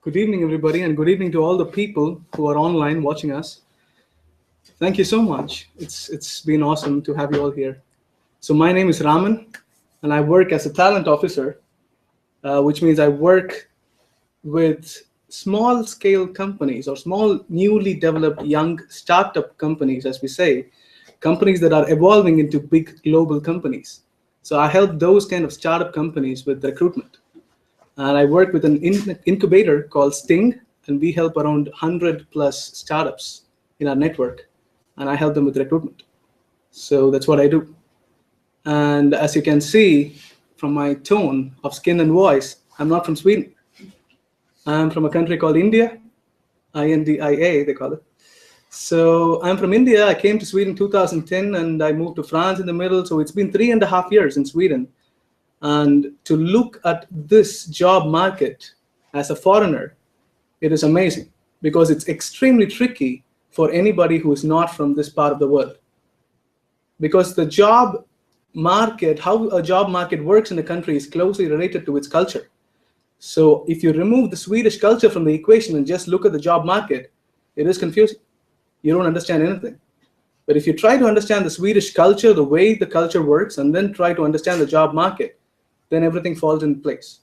Good evening, everybody, and good evening to all the people who are online watching us. Thank you so much. It's been awesome to have you all here. So my name is Raman, and I work as a talent officer, which means I work with small-scale companies or small, newly developed young startup companies, as we say, companies that are evolving into big global companies. So I help those kind of startup companies with recruitment. And I work with an incubator called Sting, and we help around 100 plus startups in our network, and I help them with recruitment. So that's what I do. And as you can see from my tone of skin and voice, I'm not from Sweden. I'm from a country called India, India, they call it. So I'm from India. I came to Sweden in 2010, and I moved to France in the middle. So it's been 3.5 years in Sweden. And to look at this job market as a foreigner, it is amazing because it's extremely tricky for anybody who is not from this part of the world. Because the job market, how a job market works in a country is closely related to its culture. So if you remove the Swedish culture from the equation and just look at the job market, it is confusing. You don't understand anything. But if you try to understand the Swedish culture, the way the culture works, and then try to understand the job market, then everything falls in place.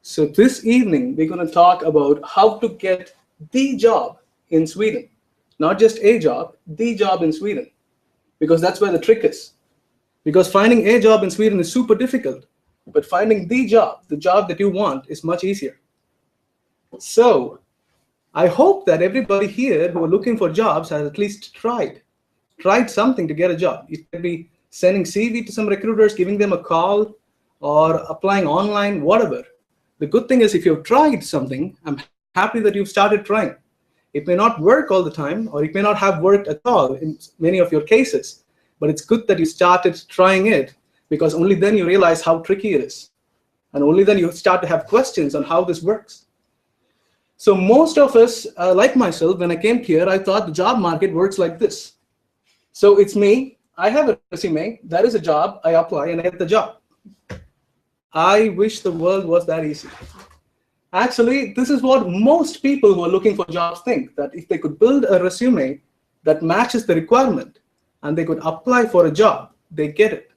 So this evening, we're going to talk about how to get the job in Sweden. Not just a job, the job in Sweden. Because that's where the trick is. Because finding a job in Sweden is super difficult. But finding the job that you want, is much easier. So I hope that everybody here who are looking for jobs has at least tried something to get a job. It could be sending CV to some recruiters, giving them a call, or applying online, whatever. The good thing is if you've tried something, I'm happy that you've started trying. It may not work all the time, or it may not have worked at all in many of your cases, but it's good that you started trying it, because only then you realize how tricky it is. And only then you start to have questions on how this works. So most of us, like myself, when I came here, I thought the job market works like this. So it's me, I have a resume, that is a job, I apply and I get the job. I wish the world was that easy. Actually, this is what most people who are looking for jobs think, that if they could build a resume that matches the requirement and they could apply for a job, they get it.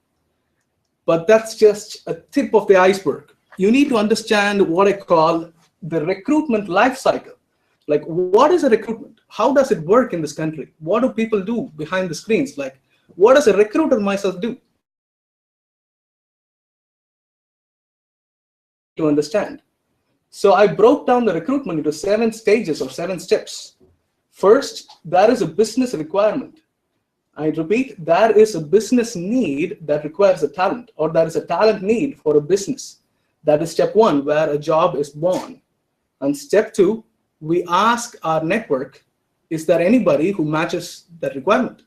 But that's just a tip of the iceberg. You need to understand what I call the recruitment life cycle. Like, what is a recruitment? How does it work in this country? What do people do behind the screens? Like, what does a recruiter myself do? To understand. So I broke down the recruitment into 7 stages or 7 steps. First, there is a business requirement. I repeat, there is a business need that requires a talent, or there is a talent need for a business. That is step 1, where a job is born. And step 2, we ask our network, is there anybody who matches that requirement?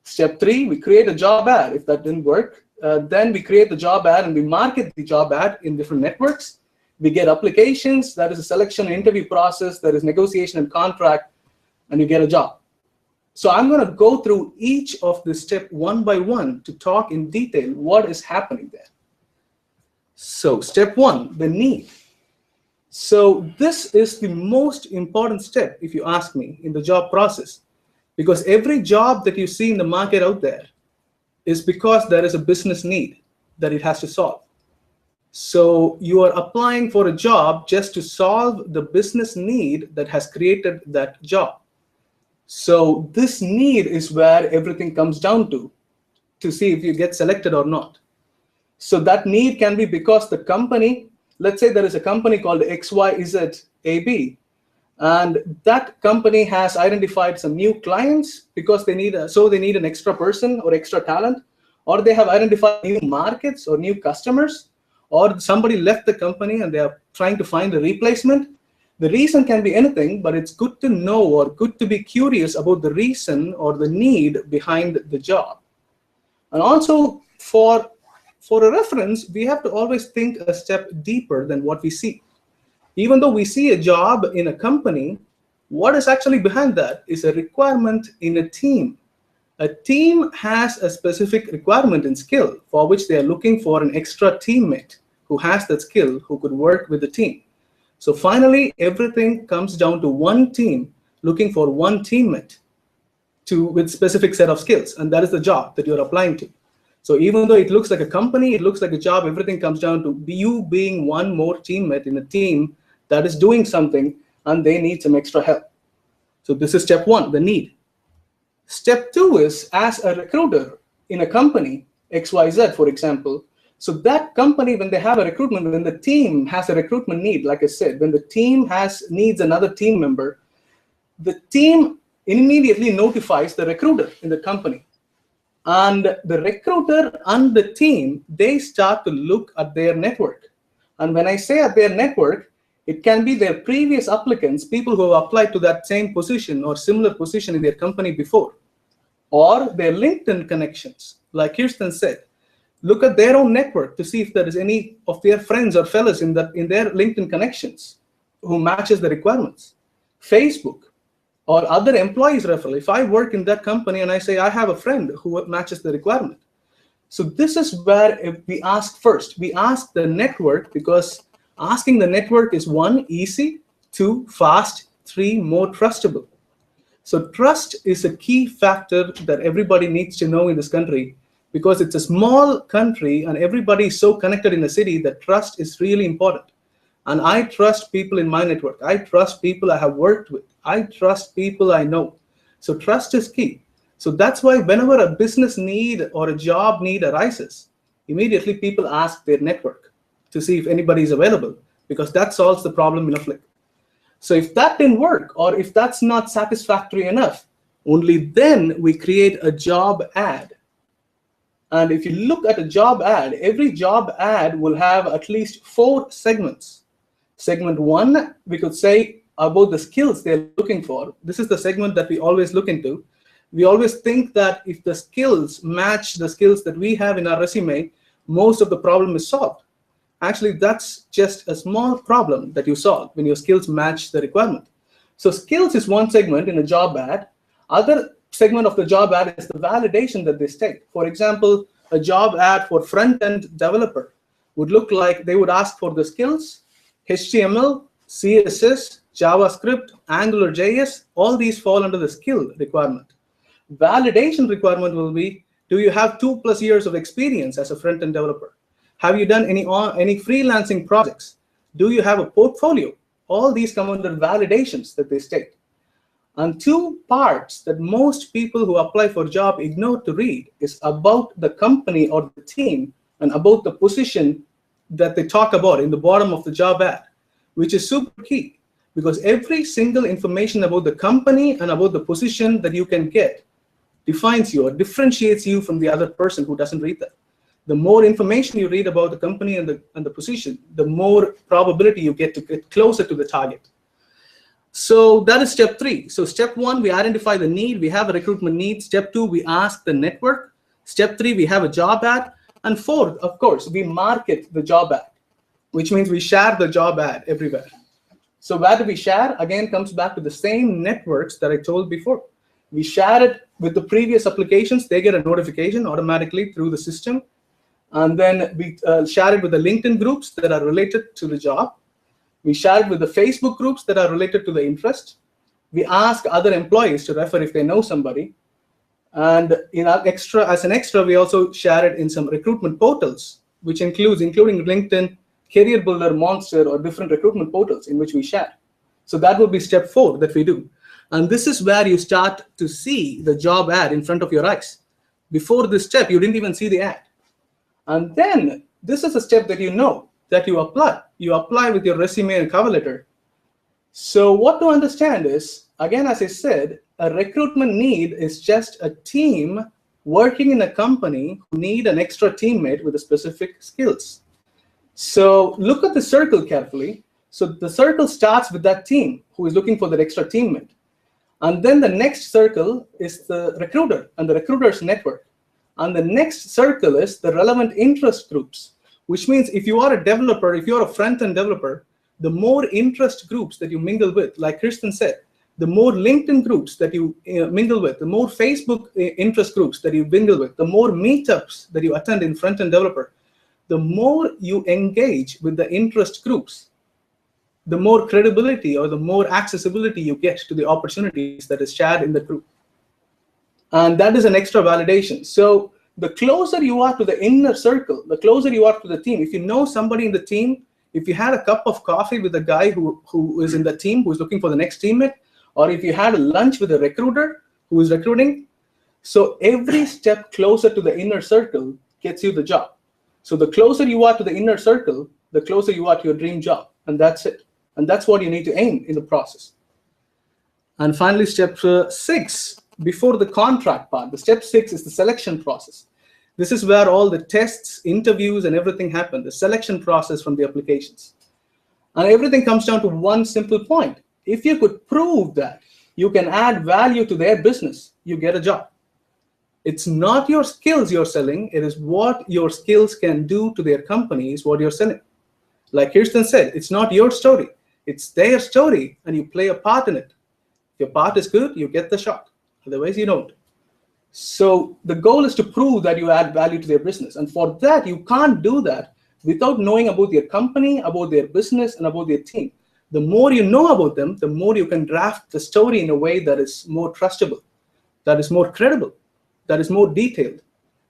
Step 3, we create a job ad. If that didn't work, then we create the job ad and we market the job ad in different networks. We get applications, that is a selection and interview process, there is negotiation and contract, and you get a job. So I'm going to go through each of the steps one by one to talk in detail what is happening there. So step 1, the need. So this is the most important step, if you ask me, in the job process. Because every job that you see in the market out there is because there is a business need that it has to solve. So you are applying for a job just to solve the business need that has created that job. So this need is where everything comes down to see if you get selected or not. So that need can be because the company, let's say there is a company called XYZAB, and that company has identified some new clients because they need an extra person or extra talent, or they have identified new markets or new customers, or somebody left the company and they are trying to find a replacement. The reason can be anything, but it's good to know or good to be curious about the reason or the need behind the job. And also for a reference, we have to always think a step deeper than what we see. Even though we see a job in a company, what is actually behind that is a requirement in a team. A team has a specific requirement and skill for which they are looking for an extra teammate who has that skill, who could work with the team. So finally, everything comes down to one team looking for one teammate with specific set of skills, and that is the job that you're applying to. So even though it looks like a company, it looks like a job, everything comes down to you being one more teammate in a team that is doing something and they need some extra help. So this is step one, the need. Step two is, as a recruiter in a company, XYZ, for example, so that company, when they have a recruitment, when the team has a recruitment need, like I said, when the team needs another team member, the team immediately notifies the recruiter in the company. And the recruiter and the team, they start to look at their network. And when I say at their network, it can be their previous applicants, people who have applied to that same position or similar position in their company before, or their LinkedIn connections. Like Kirsten said, look at their own network to see if there is any of their friends or fellows in their LinkedIn connections who matches the requirements. Facebook or other employees referral. If I work in that company and I say I have a friend who matches the requirement. So this is where we ask first. We ask the network, because asking the network is 1, easy, 2, fast, 3, more trustable. So trust is a key factor that everybody needs to know in this country, because it's a small country and everybody is so connected in the city that trust is really important. And I trust people in my network. I trust people I have worked with. I trust people I know. So trust is key. So that's why whenever a business need or a job need arises, immediately people ask their network to see if anybody is available, because that solves the problem in a flick. So if that didn't work, or if that's not satisfactory enough, only then we create a job ad. And if you look at a job ad, every job ad will have at least 4 segments. Segment 1, we could say about the skills they're looking for. This is the segment that we always look into. We always think that if the skills match the skills that we have in our resume, most of the problem is solved. Actually, that's just a small problem that you solve when your skills match the requirement. So skills is one segment in a job ad. Other segment of the job ad is the validation that they state. For example, a job ad for front-end developer would look like they would ask for the skills, HTML, CSS, JavaScript, AngularJS, all these fall under the skill requirement. Validation requirement will be, do you have 2+ years of experience as a front-end developer? Have you done any freelancing projects? Do you have a portfolio? All these come under validations that they state. And 2 parts that most people who apply for a job ignore to read is about the company or the team and about the position that they talk about in the bottom of the job ad, which is super key, because every single information about the company and about the position that you can get defines you or differentiates you from the other person who doesn't read that. The more information you read about the company and the position, the more probability you get to get closer to the target. So that is step 3. So step 1, we identify the need. We have a recruitment need. Step 2, we ask the network. Step 3, we have a job ad. And 4, of course, we market the job ad, which means we share the job ad everywhere. So where do we share? Again, comes back to the same networks that I told before. We share it with the previous applications. They get a notification automatically through the system. And then we share it with the LinkedIn groups that are related to the job. We share it with the Facebook groups that are related to the interest. We ask other employees to refer if they know somebody. And as an extra, we also share it in some recruitment portals, which including LinkedIn, Career Builder, Monster, or different recruitment portals in which we share. So that will be step 4 that we do. And this is where you start to see the job ad in front of your eyes. Before this step, you didn't even see the ad. And then this is a step that you know, that you apply. You apply with your resume and cover letter. So what to understand is, again, as I said, a recruitment need is just a team working in a company who need an extra teammate with a specific skills. So look at the circle carefully. So the circle starts with that team who is looking for that extra teammate. And then the next circle is the recruiter and the recruiter's network. And the next circle is the relevant interest groups, which means if you are a developer, if you're a front-end developer, the more interest groups that you mingle with, like Kristen said, the more LinkedIn groups that you mingle with, the more Facebook interest groups that you mingle with, the more meetups that you attend in front-end developer, the more you engage with the interest groups, the more credibility or the more accessibility you get to the opportunities that is shared in the group. And that is an extra validation. So the closer you are to the inner circle, the closer you are to the team. If you know somebody in the team, if you had a cup of coffee with a guy who is in the team, who is looking for the next teammate, or if you had a lunch with a recruiter who is recruiting, so every step closer to the inner circle gets you the job. So the closer you are to the inner circle, the closer you are to your dream job. And that's it. And that's what you need to aim in the process. And finally, step 6, before the contract part, the step 6 is the selection process. This is where all the tests, interviews, and everything happen, the selection process from the applications. And everything comes down to one simple point. If you could prove that you can add value to their business, you get a job. It's not your skills you're selling, it is what your skills can do to their company is what you're selling. Like Kirsten said, it's not your story, it's their story, and you play a part in it. If your part is good, you get the shot. Otherwise, you don't. So the goal is to prove that you add value to their business. And for that, you can't do that without knowing about their company, about their business, and about their team. The more you know about them, the more you can draft the story in a way that is more trustable, that is more credible, that is more detailed.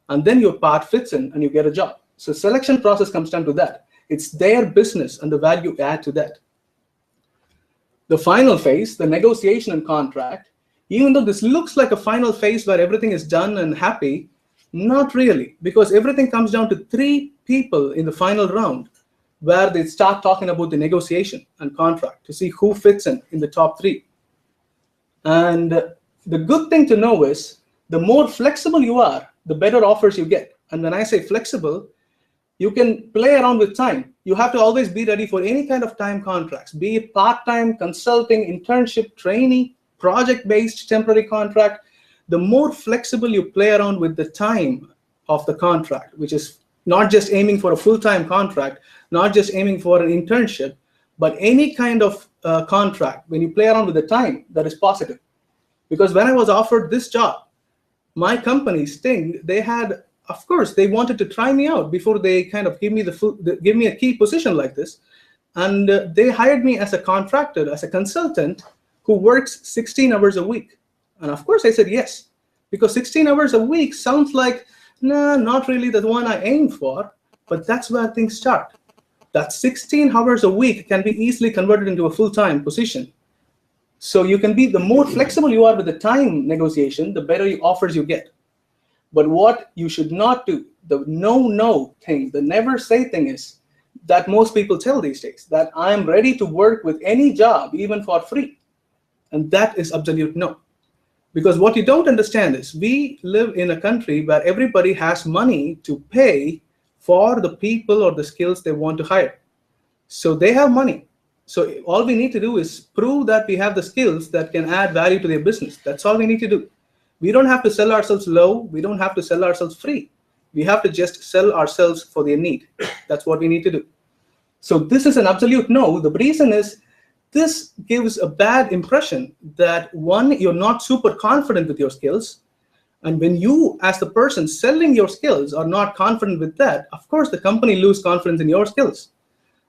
And then your part fits in and you get a job. So selection process comes down to that. It's their business and the value you add to that. The final phase, the negotiation and contract, even though this looks like a final phase where everything is done and happy, not really, because everything comes down to 3 people in the final round where they start talking about the negotiation and contract to see who fits in the top 3. And the good thing to know is the more flexible you are, the better offers you get. And when I say flexible, you can play around with time. You have to always be ready for any kind of time contracts, be it part-time, consulting, internship, trainee, project-based temporary contract. The more flexible you play around with the time of the contract, which is not just aiming for a full-time contract, not just aiming for an internship, but any kind of contract, when you play around with the time, that is positive. Because when I was offered this job, my company, Sting, they had, of course, they wanted to try me out before they kind of give me a key position like this. And they hired me as a contractor, as a consultant who works 16 hours a week. And of course I said yes, because 16 hours a week sounds like, nah, not really the one I aim for, but that's where things start. That 16 hours a week can be easily converted into a full-time position. So you can be, the more flexible you are with the time negotiation, the better offers you get. But what you should not do, the no thing, the never say thing is that most people tell these days, that I'm ready to work with any job, even for free. And that is absolute no. Because what you don't understand is we live in a country where everybody has money to pay for the people or the skills they want to hire. So they have money. So all we need to do is prove that we have the skills that can add value to their business. That's all we need to do. We don't have to sell ourselves low. We don't have to sell ourselves free. We have to just sell ourselves for their need. That's what we need to do. So this is an absolute no. The reason is this gives a bad impression that, one, you're not super confident with your skills. And when you, as the person selling your skills, are not confident with that, of course, the company loses confidence in your skills.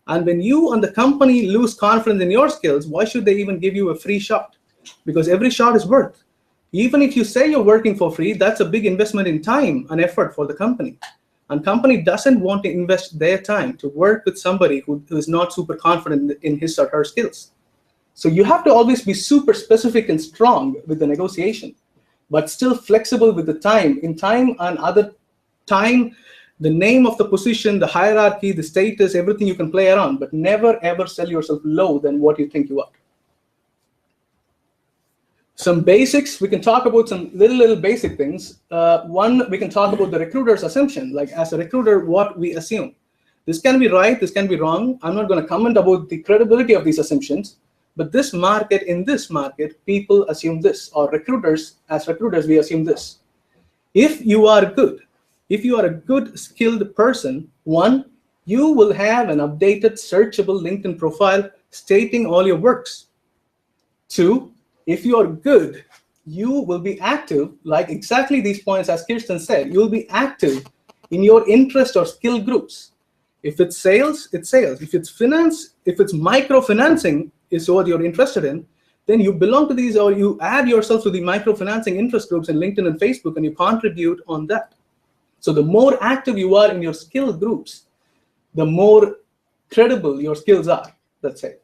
And when you and the company lose confidence in your skills, why should they even give you a free shot? Because every shot is worth. Even if you say you're working for free, that's a big investment in time and effort for the company. And company doesn't want to invest their time to work with somebody who is not super confident in his or her skills. So you have to always be super specific and strong with the negotiation, but still flexible with the time. In time and other time, the name of the position, the hierarchy, the status, everything you can play around, but never ever sell yourself low than what you think you are. Some basics, we can talk about some little basic things. One, we can talk about the recruiter's assumption, like as a recruiter, what we assume. This can be right, this can be wrong. I'm not going to comment about the credibility of these assumptions, but this market, in this market, people assume this, or recruiters, as recruiters, we assume this. If you are good, if you are a good, skilled person, one, you will have an updated, searchable LinkedIn profile stating all your works. Two, if you are good, you will be active, like exactly these points as Kirsten said, you will be active in your interest or skill groups. If it's sales, it's sales. If it's finance, if it's microfinancing is what you're interested in, then you belong to these, or you add yourself to the microfinancing interest groups in LinkedIn and Facebook, and you contribute on that. So the more active you are in your skill groups, the more credible your skills are, let's say.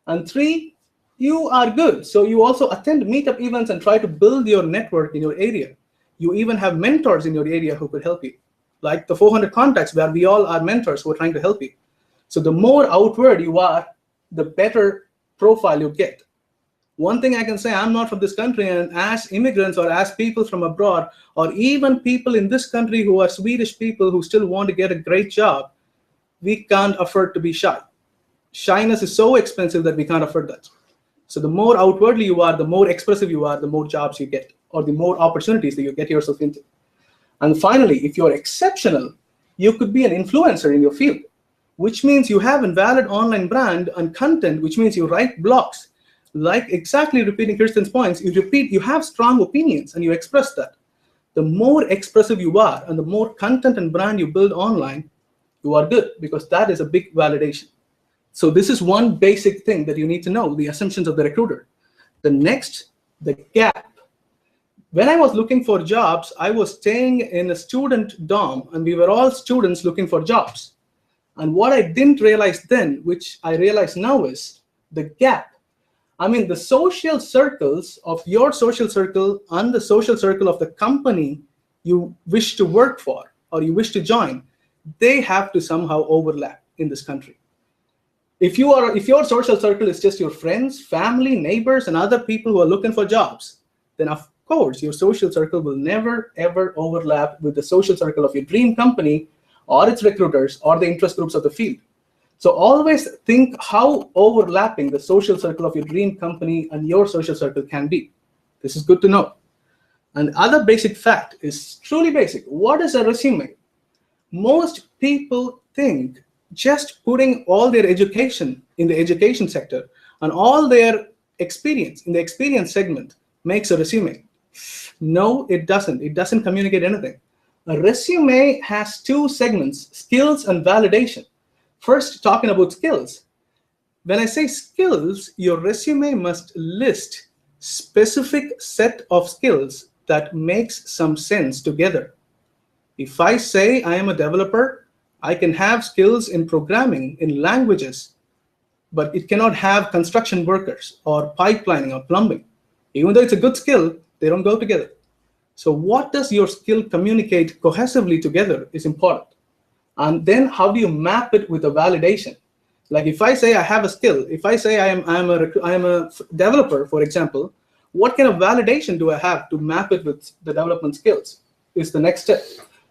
And 3, you are good. So you also attend meetup events and try to build your network in your area. You even have mentors in your area who could help you, like the 400 contacts where we all are mentors who are trying to help you. So the more outward you are, the better profile you get. One thing I can say, I'm not from this country, and as immigrants or as people from abroad, or even people in this country who are Swedish people who still want to get a great job, we can't afford to be shy. Shyness is so expensive that we can't afford that. So the more outwardly you are, the more expressive you are, the more jobs you get, or the more opportunities that you get yourself into. And finally, if you're exceptional, you could be an influencer in your field, which means you have a valid online brand and content, which means you write blogs. Like exactly repeating Kirsten's points, you have strong opinions and you express that. The more expressive you are and the more content and brand you build online, you are good, because that is a big validation. So this is one basic thing that you need to know, the assumptions of the recruiter. The next, the gap. When I was looking for jobs, I was staying in a student dorm, and we were all students looking for jobs. And what I didn't realize then, which I realize now, is the gap. I mean, the social circles of your social circle and the social circle of the company you wish to work for or you wish to join, they have to somehow overlap in this country. If your social circle is just your friends, family, neighbors, and other people who are looking for jobs, then of course your social circle will never ever overlap with the social circle of your dream company or its recruiters or the interest groups of the field. So always think how overlapping the social circle of your dream company and your social circle can be. This is good to know. And other basic fact is truly basic. What is a resume? Most people think just putting all their education in the education sector and all their experience in the experience segment makes a resume. No, it doesn't. It doesn't communicate anything. A resume has 2 segments, skills and validation. First, talking about skills. When I say skills, your resume must list specific set of skills that makes some sense together. If I say I am a developer, I can have skills in programming, in languages, but it cannot have construction workers or pipelining or plumbing. Even though it's a good skill, they don't go together. So what does your skill communicate cohesively together is important. And then how do you map it with a validation? Like if I say I have a skill, if I say I am a developer, for example, what kind of validation do I have to map it with the development skills is the next step.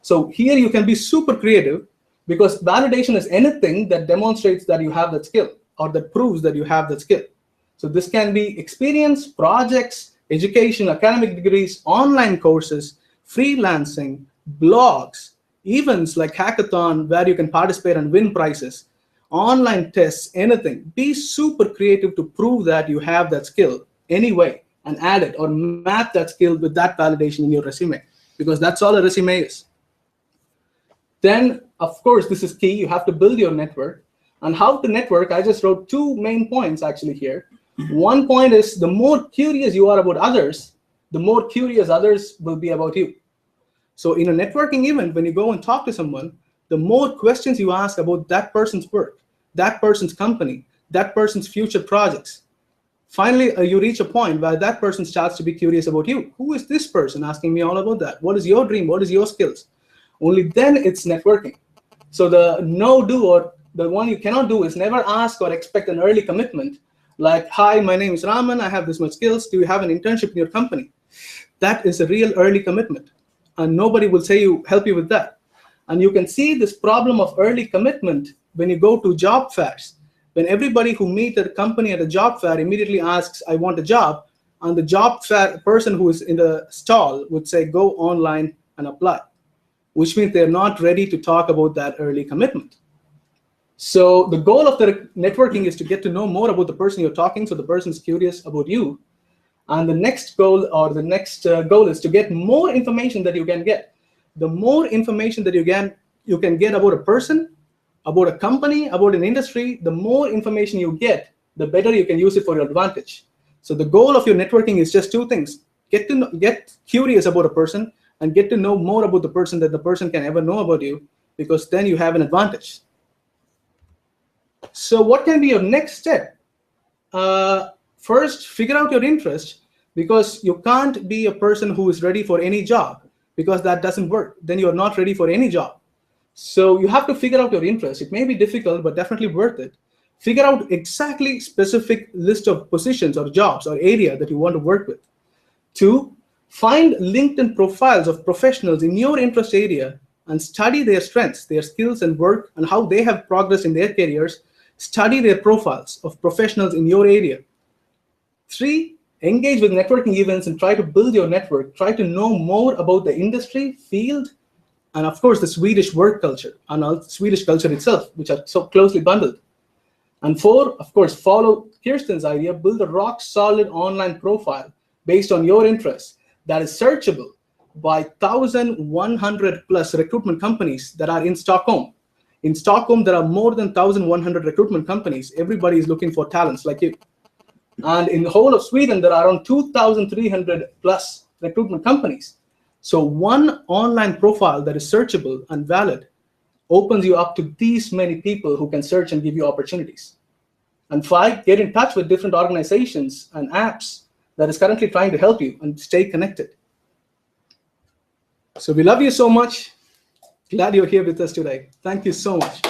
So here you can be super creative, because validation is anything that demonstrates that you have that skill or that proves that you have that skill. So this can be experience, projects, education, academic degrees, online courses, freelancing, blogs, events like hackathon where you can participate and win prizes, online tests, anything. Be super creative to prove that you have that skill anyway and add it or map that skill with that validation in your resume, because that's all a resume is. Then, of course, this is key. You have to build your network. And how to network, I just wrote 2 main points actually here. One point is the more curious you are about others, the more curious others will be about you. So in a networking event, when you go and talk to someone, the more questions you ask about that person's work, that person's company, that person's future projects, finally, you reach a point where that person starts to be curious about you. Who is this person asking me all about that? What is your dream? What is your skills? Only then it's networking. So the no-do, or the one you cannot do, is never ask or expect an early commitment. Like, hi, my name is Raman. I have this much skills. Do you have an internship in your company? That is a real early commitment. And nobody will help you with that. And you can see this problem of early commitment when you go to job fairs. When everybody who meets at a company at a job fair immediately asks, I want a job, and the job fair person who is in the stall would say, go online and apply, which means they're not ready to talk about that early commitment. So the goal of the networking is to get to know more about the person you're talking, so the person's curious about you. And the next goal is to get more information that you can get. The more information that you can get about a person, about a company, about an industry, the more information you get, the better you can use it for your advantage. So the goal of your networking is just two things. Get curious about a person and get to know more about the person that the person can ever know about you, because then you have an advantage. So what can be your next step? First, figure out your interest, because you can't be a person who is ready for any job, because that doesn't work. Then you're not ready for any job. So you have to figure out your interest. It may be difficult, but definitely worth it. Figure out exactly specific list of positions or jobs or area that you want to work with. 2, find LinkedIn profiles of professionals in your interest area and study their strengths, their skills and work, and how they have progressed in their careers. Study their profiles of professionals in your area. 3, engage with networking events and try to build your network. Try to know more about the industry, field, and of course the Swedish work culture and Swedish culture itself, which are so closely bundled. And 4, of course, follow Kirsten's idea, build a rock solid online profile based on your interests that is searchable by 1,100 plus recruitment companies that are in Stockholm. In Stockholm, there are more than 1,100 recruitment companies. Everybody is looking for talents like you. And in the whole of Sweden, there are around 2,300 plus recruitment companies. So one online profile that is searchable and valid opens you up to these many people who can search and give you opportunities. And 5, get in touch with different organizations and apps that is currently trying to help you and stay connected. So we love you so much. Glad you're here with us today. Thank you so much.